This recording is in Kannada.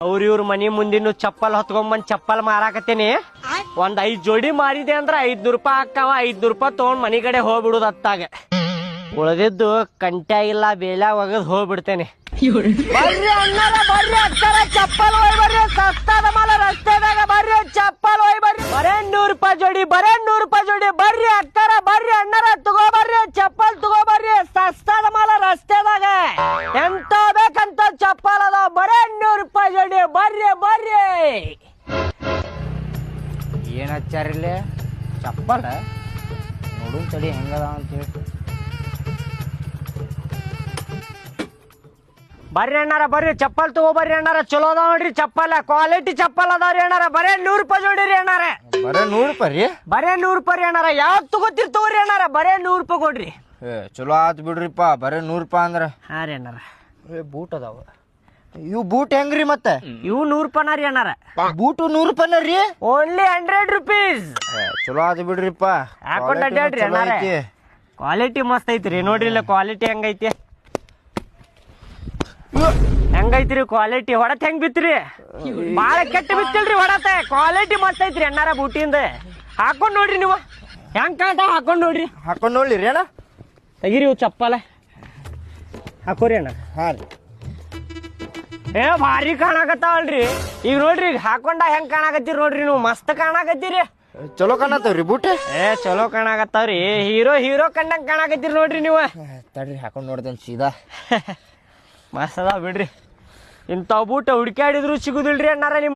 ಇವ್ರ ಮನಿ ಮುಂದಿನ ಚಪ್ಪಲ್ ಹೊತ್ಕೊಂಬಂದ್ ಚಪ್ಪಲ್ ಮಾರಾಕತ್ತೇನಿ. ಒಂದ್ 5 ಜೋಡಿ ಮಾರಿದೆ ಅಂದ್ರ 500 ರೂಪಾಯಿ ಹಾಕಾವ. 500 ರೂಪಾಯಿ ತಗೊಂಡ್ ಮನಿ ಕಡೆ ಹೋಗ್ಬಿಡುದು. ಅತ್ತಾಗ ಉಳಿದಿದ್ದು ಕಂಟ್ಯಾಗಿಲ್ಲ ಬೇಲ ಒಗದ್ ಹೋಗ್ಬಿಡ್ತೇನೆ. ಬರ್ರಿ ಅಣ್ಣಾರ, ಬರ್ರಿ ಅಕ್ಕಾರ, ಚಪ್ಪಲ್ ಹೋಯ್ ಬರ್ರಿ. ಸಸ್ತಾದ ಮಾಲ ರಸ್ತೆದಾಗ ಬರ್ರಿ, ಚಪ್ಪಲ್ ಹೋಯ್ ಬರ್ರಿ. ಬರೇ 100 ರೂಪಾಯಿ ಜೋಡಿ, ಬರೇ 100 ರೂಪಾಯಿ ಜೋಡಿ. ಬರ್ರಿ ಅಕ್ಕಾರ, ಬರ್ರಿ ಅಣ್ಣಾರ, ತಗೋ ಬರ್ರಿ ಚಪ್ಪಲ್, ತಗೋ ಬರ್ರಿ. ಸಸ್ತಾದ ಮಾಲ ರಸ್ತೆದಾಗ ಎಂತ ಬೇಕಂತ ಚಪ್ಪಲ್ ಅದಾವ. ಬರೇ 100 ರೂಪಾಯಿ ಜೋಡಿ. ಬರ್ರಿ ಬರ್ರಿ. ಏನ್ ಹಚ್ಚಾರಿಲ್ಲ ಚಪ್ಪಲ್ ನೋಡು ತಡಿ ಹೆಂಗದ ಅಂತೇಳಿ. ಬರ್ರಿ ಅಣ್ಣಾರ, ಬರ್ರಿ ಚಪ್ಪಲ್ ತಗೋ ಬರ್ರಿ ಅಣ್ಣಾರ. ಚಲೋ ಅದಾವ ನೋಡ್ರಿ ಚಪ್ಪಲ್, ಕ್ವಾಲಿಟಿ ಚಪ್ಪಲ್ ಅದಾವ್ರಿ ಅಣ್ಣಾರ. ಬರೇ 100 ರೂಪಾಯಿ ಜೋಡಿ ರೀ ಅಣ್ಣಾರ. ಬರೇ 100 ರೂಪಾಯಿ ರೀ? ಬರೇ 100 ರೂಪಾಯಿ ರೀ ಅಣ್ಣಾರ. ಯಾವ್ದು ತಗೋತಿರ್ ತಗೋರಿ ಅಣ್ಣಾರ. ಬರೇ 100 ರೂಪಾಯಿ ಕೊಡ್ರಿ. ಚಲೋ ಆತ್ ಬಿಡ್ರಿಪ್ಪ. ಬರೇ 100 ರೂಪಾಯಿ ಅಂದ್ರ. ಹಾ ರೀ ಅಣ್ಣಾರ. ಬೂಟ್ ಅದಾವ. ಇವು ಬೂಟ್ ಹೆಂಗ್ರಿ ಮತ್ತೆ? ಇವು 100 ರೂಪಾಯಿ ರೀ ಅಣ್ಣಾರ. ಬೂಟು 100 ರೂಪಾಯಿನ ರೀ? Only 100 rupees. ಚಲೋ ಆತ್ ಬಿಡ್ರಿಪ್ಪ. ಹಾಕೊಂಡ್ ಅಡ್ಡಾಡ್ರಿ ಅಣ್ಣಾರ. ಕ್ವಾಲಿಟಿ ಮಸ್ತ್ ಐತ್ರಿ. ನೋಡ್ರಿ ಇಲ್ಲ ಕ್ವಾಲಿಟಿ ಹೆಂಗೈತಿ, ಹೆಂಗೈತ್ರಿ ಕ್ವಾಲಿಟಿ. ಹೊಡತ್ ಹೆಂಗ್ ಬಿತ್ರಿ? ಬಾಳ ಕೆಟ್ಟ ಬಿತ್ತಿಲ್ರಿ ಹೊಡತ. ಕ್ವಾಲಿಟಿ ಮಸ್ತ್ ಐತ್ರಿ ಅಣ್ಣಾರ ಬೂಟಿಂದ. ಹಾಕೊಂಡ್ ನೋಡ್ರಿ ನೀವು ಹೆಂಗ್ ಕಾಂಟ. ಹಾಕೊಂಡ್ ನೋಡ್ರಿ. ಹಾಕೊಂಡ್ ನೋಡ್ಲಿರಿ ಅಣ್ಣ. ತೆಗಿರಿ ಇವು ಚಪ್ಪಲ ಹಾಕೋರಿ ಅಣ್ಣ. ಹಾ ರೀ. ಭಾರಿ ಕಾಣಕತ್ತಾವಲ್ರಿ. ಈಗ ನೋಡ್ರಿ ಈಗ ಹಾಕೊಂಡ ಹೆಂಗ್ ಕಾಣಕತ್ತೀರಿ ನೋಡ್ರಿ. ನೀವು ಮಸ್ತ್ ಕಾಣಕತ್ತೀರಿ. ಚಲೋ ಕಾಣತ್ತವ್ರಿ ಬೂಟ್. ಚಲೋ ಕಾಣಕತ್ತಾವ್ರಿ. ಹೀರೋ ಕಂಡಂಗ್ ಕಾಣಕತ್ತೀರಿ ನೋಡ್ರಿ ನೀವು. ತಡ್ರಿ ಹಾಕೊಂಡ್ ನೋಡ್ದೇನ್ ಸೀದಾ. ಮಸ್ತ್ ಅದಾವ ಬಿಡ್ರಿ. ಇಂಥವ್ ಬೂಟ ಹುಡ್ಕ್ಯಾಡಿದ್ರು ಸಿಗುದಿಲ್ರಿ ಅಣ್ಣಾರ ನಿಮ್